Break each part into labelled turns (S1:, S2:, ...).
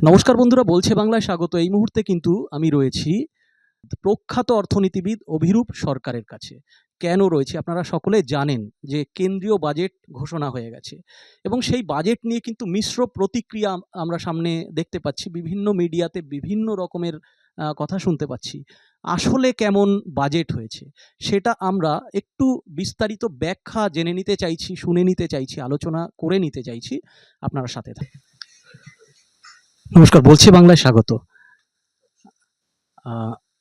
S1: নমস্কার বন্ধুরা, বলছে বাংলায় স্বাগত। এই মুহূর্তে কিন্তু আমি রয়েছি প্রখ্যাত অর্থনীতিবিদ অভিরূপ সরকারের কাছে। কেন রয়েছে আপনারা সকলে জানেন যে কেন্দ্রীয় বাজেট ঘোষণা হয়ে গেছে এবং সেই বাজেট নিয়ে কিন্তু মিশ্র প্রতিক্রিয়া আমরা সামনে দেখতে পাচ্ছি। বিভিন্ন মিডিয়াতে বিভিন্ন রকমের কথা শুনতে পাচ্ছি। আসলে কেমন বাজেট হয়েছে সেটা আমরা একটু বিস্তারিত ব্যাখ্যা জেনে নিতে চাইছি, শুনে নিতে চাইছি, আলোচনা করে নিতে চাইছি। আপনারা সাথে থাকুন। নমস্কার, বলছে বাংলায় স্বাগত।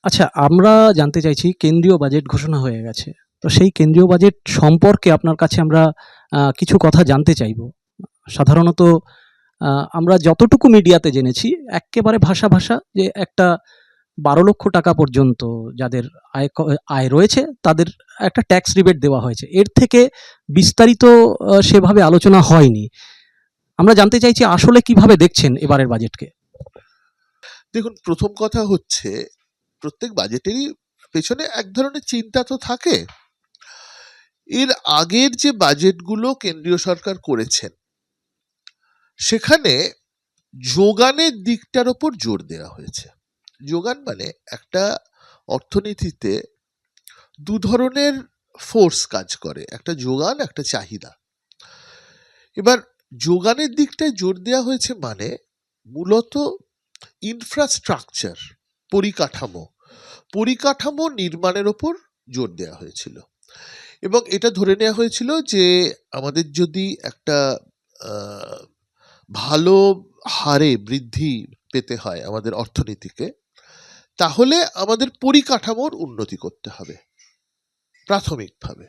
S1: আচ্ছা, আমরা জানতে চাইছি কেন্দ্রীয় বাজেট ঘোষণা হয়ে গেছে, তো সেই কেন্দ্রীয় বাজেট সম্পর্কে আপনার কাছে আমরা কিছু কথা জানতে চাইব। সাধারণত আমরা যতটুকু মিডিয়াতে জেনেছি এক্কেবারে ভাষা যে একটা 12 লক্ষ টাকা পর্যন্ত যাদের আয় রয়েছে তাদের একটা ট্যাক্স রিবেট দেওয়া হয়েছে। এর থেকে বিস্তারিত সেভাবে আলোচনা হয়নি। আমরা জানতে চাইছি আসলে কিভাবে দেখছেন এবারের বাজেটকে।
S2: দেখুন, প্রথম কথা হচ্ছে প্রত্যেক বাজেটেরই পেছনে এক ধরনের চিন্তা তো থাকে। এর আগের যে বাজেটগুলো কেন্দ্রীয় সরকার করেছেন সেখানে যোগানের দিকটার ওপর জোর দেওয়া হয়েছে। যোগান মানে একটা অর্থনীতিতে দু ধরনের ফোর্স কাজ করে, একটা যোগান, একটা চাহিদা। এবার যোগানের দিকটায় জোর দেওয়া হয়েছে মানে মূলত ইনফ্রাস্ট্রাকচার, পরিকাঠামো নির্মাণের ওপর জোর দেওয়া হয়েছিল এবং এটা ধরে নেওয়া হয়েছিল যে আমাদের যদি একটা ভালো হারে বৃদ্ধি পেতে হয় আমাদের অর্থনীতিকে, তাহলে আমাদের পরিকাঠামোর উন্নতি করতে হবে প্রাথমিকভাবে।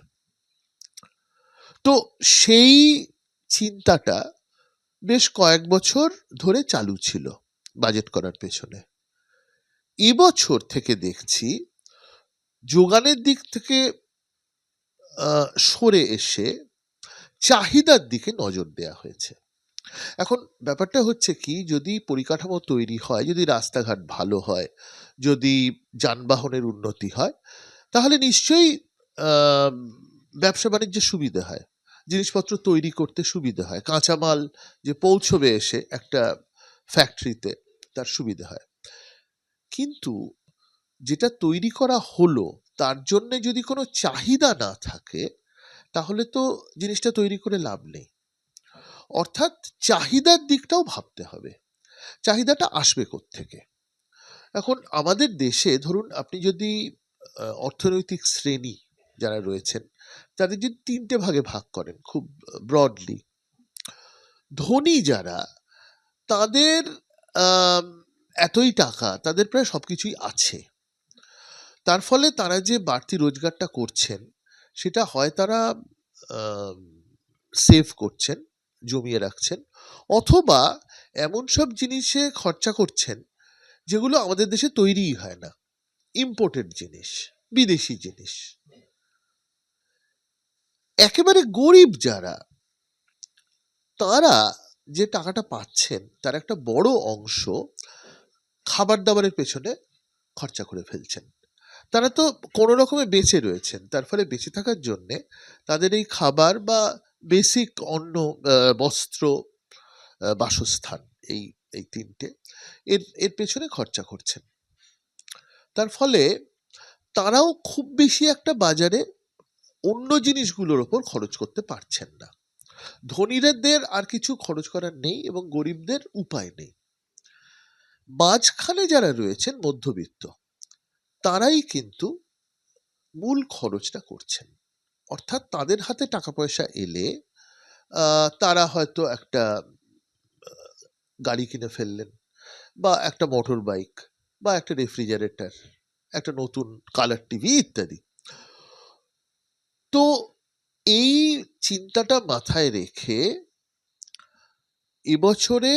S2: তো সেই চিন্তাটা বেশ কয়েক বছর ধরে চালু ছিল বাজেট করার পেছনে। এবছর থেকে দেখছি যোগানের দিক থেকে সরে এসে চাহিদার দিকে নজর দেওয়া হয়েছে। এখন ব্যাপারটা হচ্ছে কি, যদি পরিকাঠামো তৈরি হয়, যদি রাস্তাঘাট ভালো হয়, যদি যানবাহনের উন্নতি হয়, তাহলে নিশ্চয়ই ব্যবসা বাণিজ্যের সুবিধা হয়, জিনিসপত্র তৈরি করতে সুবিধা হয়, কাঁচামাল যে পৌঁছবে এসে একটা ফ্যাক্টরিতে তার সুবিধা হয়। কিন্তু যেটা তৈরি করা হলো তার জন্য যদি কোনো চাহিদা না থাকে তাহলে তো জিনিসটা তৈরি করে লাভ নেই। অর্থাৎ চাহিদার দিকটাও ভাবতে হবে, চাহিদাটা আসবে কোত্থেকে। এখন আমাদের দেশে ধরুন, আপনি যদি অর্থনৈতিক শ্রেণী যারা রয়েছেন তাদের যদি তিনটে ভাগে ভাগ করেন খুব ব্রডলি, ধনী যারা, তাদের এতই টাকা, তাদের প্রায় সবকিছুই আছে, তার ফলে তারা যে বাড়তি রোজগারটা করছেন সেটা হয় তারা সেভ করছেন, জমিয়ে রাখছেন, অথবা এমন সব জিনিসে খরচা করছেন যেগুলো আমাদের দেশে তৈরিই হয় না, ইম্পোর্টেড জিনিস, বিদেশি জিনিস। একেবারে গরিব যারা, তারা যে টাকাটা পাচ্ছেন তার একটা বড় অংশ খাবার দাবারের পেছনে খরচা করে ফেলছেন। তারা তো কোনো রকমে বেঁচে রয়েছেন, তার ফলে বেঁচে থাকার জন্যে তাদের এই খাবার বা বেসিক অন্ন, বস্ত্র, বাসস্থান, এই এই তিনটে এর পেছনে খরচা করছেন। তার ফলে তারাও খুব বেশি একটা বাজারে অন্য জিনিসগুলোর ওপর খরচ করতে পারছেন না। ধনীদের আর কিছু খরচ করার নেই এবং গরিবদের উপায় নেই। মাঝখানে যারা রয়েছেন মধ্যবিত্ত, তারাই কিন্তু মূল খরচটা করছেন। অর্থাৎ তাদের হাতে টাকা পয়সা এলে তারা হয়তো একটা গাড়ি কিনে ফেললেন, বা একটা মোটর বাইক, বা একটা রেফ্রিজারেটর, একটা নতুন কালার টিভি ইত্যাদি। তো এই চিন্তাটা মাথায় রেখে এবছরে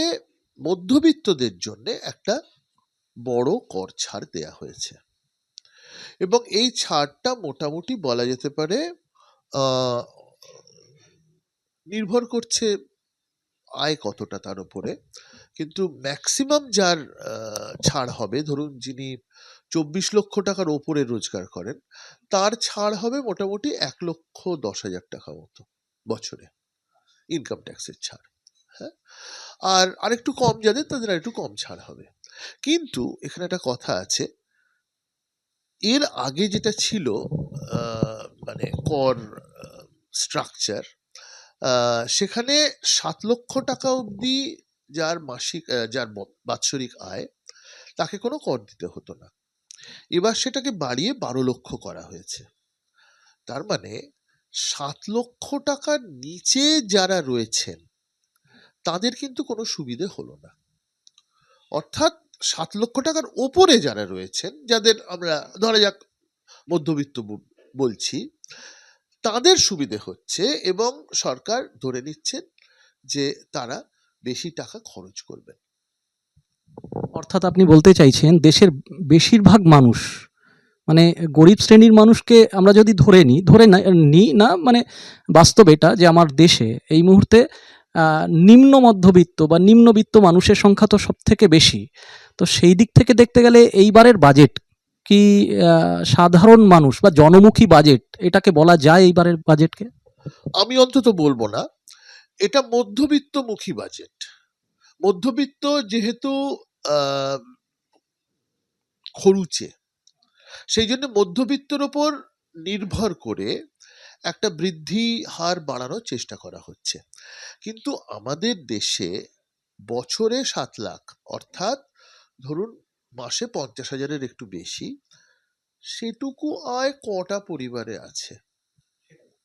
S2: মধ্যবিত্তদের জন্য একটা বড় কর ছাড় দেয়া হয়েছে এবং এই ছাড়টা মোটামুটি বলা যেতে পারে নির্ভর করছে আয় কতটা তার উপরে, কিন্তু ম্যাক্সিমাম যার ছাড় হবে, ধরুন যিনি 24 লক্ষ টাকার ওপরে রোজগার করেন, তার ছাড় হবে মোটামুটি 1,10,০০০ টাকা মতো। বছরে, ইনকাম ট্যাক্সের ছাড়। হ্যাঁ, আর আরেকটু কম যাদের তাদের আরেকটু কম ছাড় হবে। কিন্তু এখানে একটা কথা আছে, এর আগে যেটা ছিল মানে কর স্ট্রাকচার, সেখানে 7 লক্ষ টাকা অবধি যার মাসিক যার বাৎসরিক আয় তাকে কোনো কর দিতে হতো না। এবার সেটাকে বাড়িয়ে 12 লক্ষ করা হয়েছে। তার মানে 7 লক্ষ টাকার নিচে যারা রয়েছেন তাদের কিন্তু কোনো সুবিধে হলো না। অর্থাৎ 7 লক্ষ টাকার ওপরে যারা রয়েছেন, যাদের আমরা ধরা যাক মধ্যবিত্ত বলছি, তাদের সুবিধে হচ্ছে এবং সরকার ধরে নিচ্ছেন যে তারা বেশি টাকা খরচ করবেন।
S1: অর্থাৎ আপনি বলতে চাইছেন দেশের বেশিরভাগ মানুষ, মানে গরিব শ্রেণীর মানুষকে আমরা যদি নিই না, মানে বাস্তব এটা যে আমার দেশে এই মুহূর্তে নিম্ন মধ্যবিত্ত বা নিম্নবিত্ত মানুষের সংখ্যা তো সব থেকে বেশি। তো সেই দিক থেকে দেখতে গেলে এইবারের বাজেট কি সাধারণ মানুষ বা জনমুখী বাজেট এটাকে বলা যায় এইবারের বাজেটকে?
S2: আমি অন্তত বলবো না, এটা মধ্যবিত্তমুখী বাজেট। মধ্যবিত্ত যেহেতু খরুচে, সেই জন্য মধ্যবিত্তের ওপর নির্ভর করে একটা বৃদ্ধি হার বাড়ানোর চেষ্টা করা হচ্ছে। কিন্তু আমাদের দেশে বছরে 7 লাখ, অর্থাৎ ধরুন মাসে 50,000-এর একটু বেশি, সেটুকু আয় কটা পরিবারে আছে?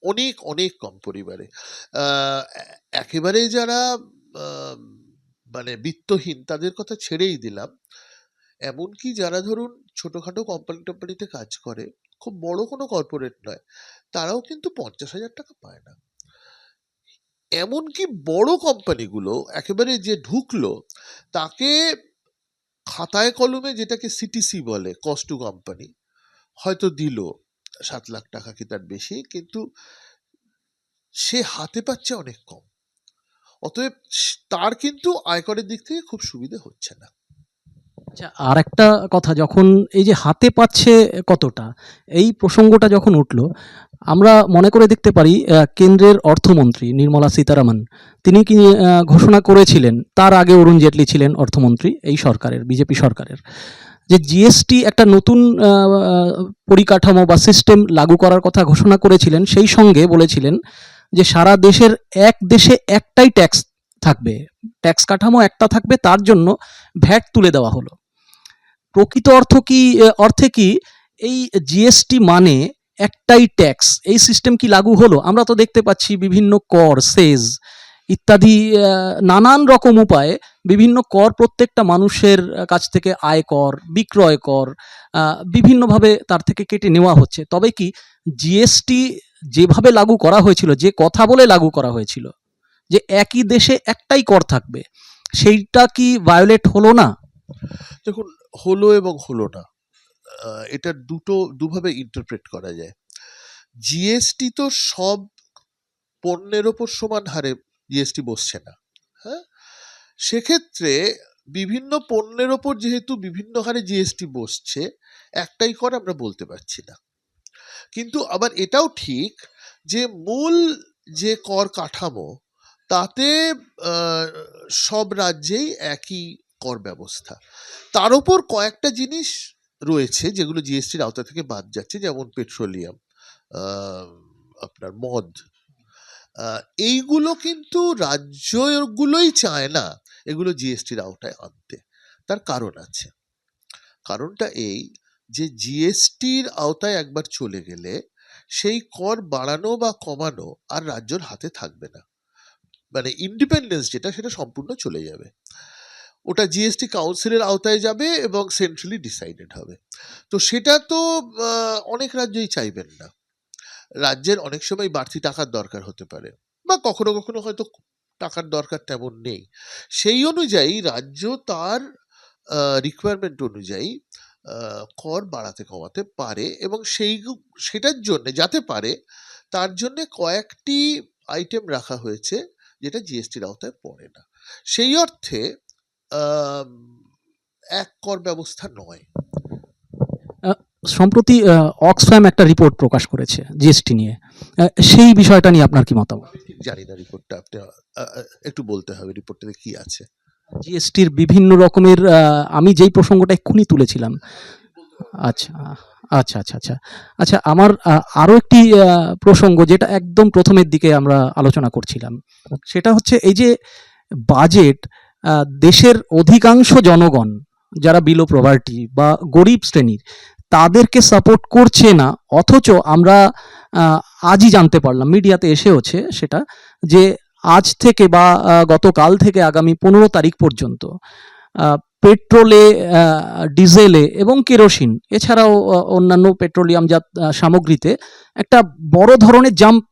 S2: অনেক অনেক কম পরিবারে। একেবারে যারা মানে বিত্তহীন তাদের কথা ছেড়েই দিলাম, এমনকি যারা ধরুন ছোটখাটো কোম্পানিতে কাজ করে, খুব বড় কোনো কর্পোরেট নয়, তারাও কিন্তু 50,000 টাকা পায় না। এমনকি বড় কোম্পানিগুলো একেবারে যে ঢুকলো, তাকে খাতায় কলমে যেটাকে সিটিসি বলে, কস্ট টু কোম্পানি, হয়তো দিল 7 লাখ টাকা কি তার বেশি, কিন্তু সে হাতে পাচ্ছে অনেক কম। অতএব তার কিন্তু আয়করের দিক থেকে খুব সুবিধে হচ্ছে না।
S1: আচ্ছা, আর একটা কথা, যখন এই যে হাতে পাচ্ছে কতটা, এই প্রসঙ্গটা যখন উঠলো, আমরা মনে করে দেখতে পারি কেন্দ্রের অর্থমন্ত্রী নির্মলা সীতারামন তিনি কি ঘোষণা করেছিলেন, তার আগে অরুণ জেটলি ছিলেন অর্থমন্ত্রী এই সরকারের, বিজেপি সরকারের, যে জিএসটি একটা নতুন পরিকাঠামো বা সিস্টেম লাগু করার কথা ঘোষণা করেছিলেন। সেই সঙ্গে বলেছিলেন যে সারা দেশের এক দেশে একটাই ট্যাক্স থাকবে, ট্যাক্স কাঠামো একটা থাকবে, তার জন্য ভ্যাট তুলে দেওয়া হলো। প্রকৃত অর্থে কি এই জিএসটি মানে একটাই ট্যাক্স, এই সিস্টেম কি লাগু হলো? আমরা তো দেখতে পাচ্ছি বিভিন্ন কর, সেজ ইত্যাদি নানান রকম উপায়ে বিভিন্ন কর প্রত্যেকটা মানুষের কাছ থেকে আয় কর, বিক্রয় কর বিভিন্নভাবে তার থেকে কেটে নেওয়া হচ্ছে। তবে কি জিএসটি যেভাবে লাগু করা হয়েছিল, যে কথা বলে লাগু করা হয়েছিল যে একই দেশে একটাই কর থাকবে, সেইটা কি ভায়োলেট হলো না?
S2: দেখুন, হলো এবং হলো না, এটা দুভাবে ইন্টারপ্রেট করা যায়। জিএসটি তো সব পণ্যের ওপর সমান হারে জিএসটি বসছে না। হ্যাঁ, সেক্ষেত্রে বিভিন্ন পণ্যের ওপর যেহেতু বিভিন্ন হারে জিএসটি বসছে, একটাই কর আমরা বলতে পারছি না। কিন্তু আবার এটাও ঠিক যে মূল যে কর কাঠামো, তাতে সব রাজ্যেই একই কর ব্যবস্থা। তার উপর কয়েকটা জিনিস রয়েছে যেগুলো জিএসটির আওতা থেকে বাদ যাচ্ছে, যেমন পেট্রোলিয়াম, আপনার মদ, এইগুলো কিন্তু রাজ্যগুলোই চায় না এগুলো জিএসটির আওতায় আনতে। তার কারণ আছে। কারণটা এই যে জিএসটির আওতায় একবার চলে গেলে সেই কর বাড়ানো বা কমানো আর রাজ্যর হাতে থাকবে না। মানে ইন্ডিপেন্ডেন্স যেটা, সেটা সম্পূর্ণ চলে যাবে। ওটা জিএসটি কাউন্সিলের আওতায় যাবে এবং সেন্ট্রালি ডিসাইডেড হবে। তো সেটা তো অনেক রাজ্যই চাইবেন না। রাজ্যের অনেক সময় বাড়তি টাকার দরকার হতে পারে, বা কখনো কখনো হয়তো টাকার দরকার তেমন নেই। সেই অনুযায়ী রাজ্য তার রিকোয়ারমেন্ট অনুযায়ী কর বাড়াতে কমাতে পারে, এবং সেটার জন্য যাতে পারে তার জন্য কয়েকটি আইটেম রাখা হয়েছে যেটা জিএসটির আওতায় পড়ে না। সেই অর্থে এক কর ব্যবস্থা নয়।
S1: সম্প্রতি অক্সফ্যাম একটা রিপোর্ট প্রকাশ করেছে জিএসটি নিয়ে, সেই বিষয়টা নিয়ে আপনার কি মতামত?
S2: জানি না রিপোর্টটা, আপনি একটু বলতে হবে রিপোর্টটাতে কি আছে।
S1: জিএসটির বিভিন্ন রকমের আমি যেই প্রসঙ্গটা এক্ষুনি তুলেছিলাম। আচ্ছা, আচ্ছা, আচ্ছা, আচ্ছা। আচ্ছা, আমার আরো একটি প্রসঙ্গ যেটা একদম প্রথমের দিকে আমরা আলোচনা করছিলাম। সেটা হচ্ছে এই যে বাজেট, দেশের অধিকাংশ জনগণ যারা বিলো প্রভার্টি বা গরিব শ্রেণীর তাদেরকে সাপোর্ট করছে না, অথচ আমরা আজই জানতে পারলাম, মিডিয়াতে এসেওছে সেটা, যে আজ থেকে বা গতকাল থেকে আগামী 15 তারিখ পর্যন্ত পেট্রোলে, ডিজেলে এবং কেরোসিন এছাড়াও অন্যান্য পেট্রোলিয়ামজাত সামগ্রীতে একটা বড় ধরনের জাম্প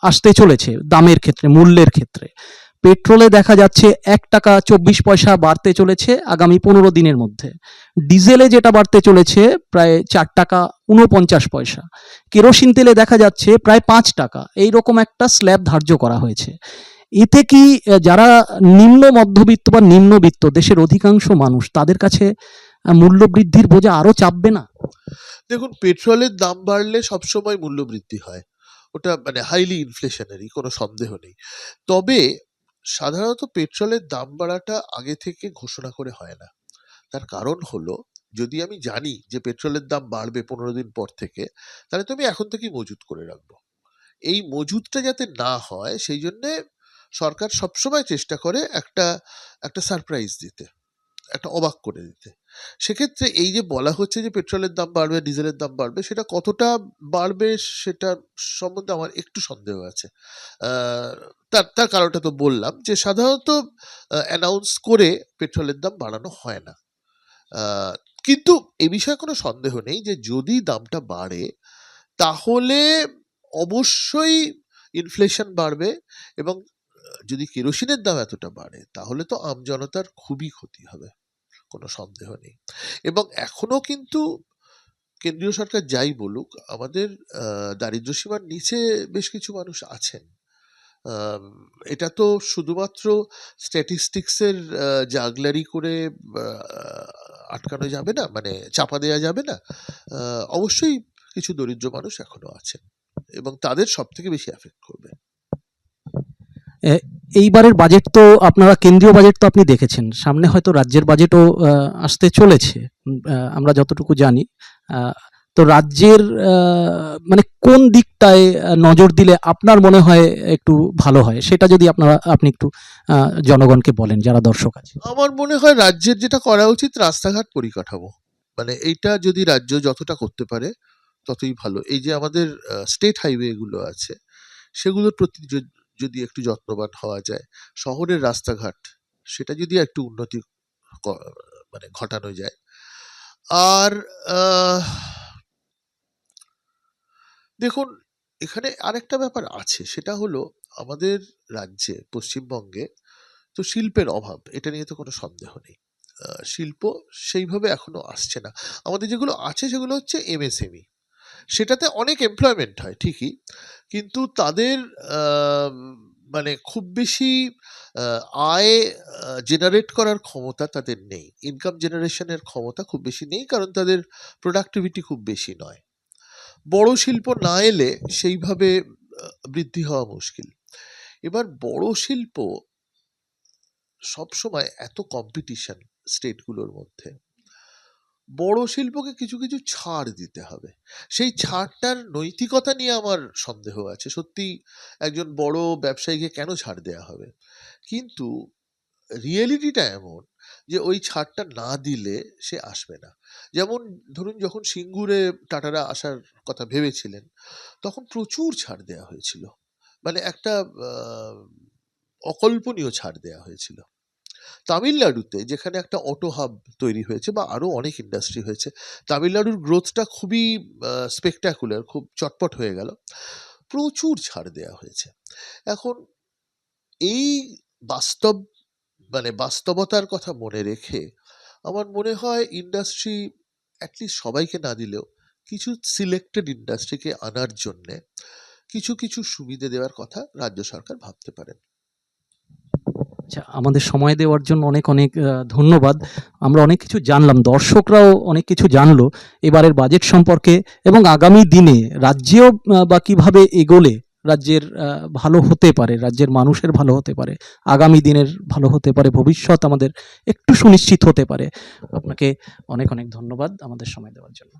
S1: আসতে চলেছে দামের ক্ষেত্রে, মূল্যের ক্ষেত্রে। পেট্রোলে দেখা যাচ্ছে 1 টাকা 24 পয়সা বাড়তে চলেছে আগামী 15 দিনের মধ্যে। ডিজেলে যেটা বাড়তে চলেছে প্রায় 4 টাকা 49 পয়সা। কেরোসিন তেলে দেখা যাচ্ছে প্রায় 5 টাকা। এইরকম একটা স্ল্যাব ধার্য করা হয়েছে। এতে কি যারা নিম্ন মধ্যবিত্ত বা নিম্নবিত্ত দেশের অধিকাংশ মানুষ তাদের কাছে মূল্য বৃদ্ধির বোঝা আরো চাপবে না?
S2: দেখুন, পেট্রোলের দাম বাড়লে সবসময় মূল্য বৃদ্ধি হয়, ওটা মানে হাইলি ইনফ্লেশনারি, কোনো সন্দেহ নেই। তবে সাধারণত পেট্রোলের দাম বাড়াটা আগে থেকে ঘোষণা করে হয় না। তার কারণ হলো, যদি আমি জানি যে পেট্রোলের দাম বাড়বে 15 দিন পর থেকে, তাহলে তো আমি এখন থেকেই মজুত করে রাখবো। এই মজুতটা যাতে না হয় সেই জন্যে সরকার সবসময় চেষ্টা করে একটা একটা সারপ্রাইজ দিতে, একটা অবাক করে দিতে। সেক্ষেত্রে এই যে বলা হচ্ছে যে পেট্রোলের দাম বাড়বে, ডিজেলের দাম বাড়বে, সেটা কতটা বাড়বে সেটা সম্বন্ধে আমার একটু সন্দেহ আছে। তার তার কারণটা তো বললাম, যে সাধারণত অ্যানাউন্স করে পেট্রোলের দাম বাড়ানো হয় না। কিন্তু এ বিষয়ে কোনো সন্দেহ নেই যে যদি দামটা বাড়ে তাহলে অবশ্যই ইনফ্লেশন বাড়বে, এবং যদি কেরোসিনের দাম এতটা বাড়ে তাহলে তো আমজনতার খুবই ক্ষতি হবে, কোনো সন্দেহ নেই। এবং এখনো কিন্তু কেন্দ্রীয় সরকার যাই বলুক, আমাদের দারিদ্র্য সীমার নিচে বেশ কিছু মানুষ আছেন। এটা তো শুধুমাত্র স্ট্যাটিস্টিক্সের জাগলারি করে আটকানো যাবে না, মানে চাপা দেওয়া যাবে না। অবশ্যই কিছু দরিদ্র মানুষ এখনো আছেন এবং তাদের সব থেকে বেশি এফেক্ট করবে।
S1: এইবারের বাজেট তো আপনারা, কেন্দ্রীয় বাজেট তো আপনি দেখেছেন, সামনে হয়তো রাজ্যের বাজেটও আসতে চলেছে আমরা যতটুকু জানি। তো রাজ্যের মানে কোন দিকটায় নজর দিলে আপনার মনে হয় একটু ভালো হয়, সেটা যদি আপনি একটু জনগণকে বলেন যারা দর্শক আছে।
S2: আমার মনে হয় রাজ্যের যেটা করা উচিত, রাস্তাঘাট পরিকাঠামো, মানে এইটা যদি রাজ্য যতটা করতে পারে ততই ভালো। এই যে আমাদের স্টেট হাইওয়ে গুলো আছে, সেগুলোর প্রতি যদি একটু যত্নবান হওয়া যায়, শহরের রাস্তাঘাট সেটা যদি একটু উন্নতি মানে ঘটানো যায়। আর দেখুন, এখানে আরেকটা ব্যাপার আছে, সেটা হলো আমাদের রাজ্যে, পশ্চিমবঙ্গে তো শিল্পের অভাব, এটা নিয়ে তো কোনো সন্দেহ নেই। শিল্প সেইভাবে এখনো আসছে না। আমাদের যেগুলো আছে সেগুলো হচ্ছে এমএসএমই, সেটাতে অনেক এমপ্লয়মেন্ট হয় ঠিকই, কিন্তু তাদের মানে খুব বেশি আয় জেনারেট করার ক্ষমতা তাদের নেই, ইনকাম জেনারেশনের ক্ষমতা খুব বেশি নেই, কারণ তাদের প্রোডাক্টিভিটি খুব বেশি নয়। বড় শিল্প না এলে সেইভাবে বৃদ্ধি হওয়া মুশকিল। এবার বড় শিল্প সবসময় এত কম্পিটিশন স্টেটগুলোর মধ্যে, বড় শিল্পকে কিছু কিছু ছাড় দিতে হবে। সেই ছাড়টার নৈতিকতা নিয়ে আমার সন্দেহ আছে। সত্যি একজন বড় ব্যবসায়ীকে কেন ছাড় দেয়া হবে? কিন্তু রিয়েলিটিটা এমন যে ওই ছাড়টা না দিলে সে আসবে না। যেমন ধরুন, যখন সিঙ্গুরে টাটারা আসার কথা ভেবেছিলেন, তখন প্রচুর ছাড় দেয়া হয়েছিল, মানে একটা অকল্পনীয় ছাড় দেয়া হয়েছিল। তামিলনাড়ুতে যেখানে একটা অটো হাব তৈরি হয়েছে বা আরো অনেক ইন্ডাস্ট্রি হয়েছে, তামিলনাড়ুর গ্রোথটা খুবই স্পেকটাকুলার, খুব চটপট হয়ে গেল, প্রচুর ছাড় দেয়া হয়েছে। এখন এই বাস্তব মানে বাস্তবতার কথা মনে রেখে আমার মনে হয় ইন্ডাস্ট্রি অ্যাটলিস্ট সবাইকে না দিলেও কিছু সিলেক্টেড ইন্ডাস্ট্রিকে আনার জন্যে কিছু কিছু সুবিধে দেওয়ার কথা রাজ্য সরকার ভাবতে পারেন।
S1: আচ্ছা, আমাদের সময় দেওয়ার জন্য অনেক অনেক ধন্যবাদ। আমরা অনেক কিছু জানলাম, দর্শকরাও অনেক কিছু জানলো এবারের বাজেট সম্পর্কে, এবং আগামী দিনে রাজ্যেও বা কিভাবে এগোলে রাজ্যের ভালো হতে পারে, রাজ্যের মানুষের ভালো হতে পারে, আগামী দিনের ভালো হতে পারে, ভবিষ্যৎ আমাদের একটু সুনিশ্চিত হতে পারে। আপনাকে অনেক অনেক ধন্যবাদ আমাদের সময় দেওয়ার জন্য।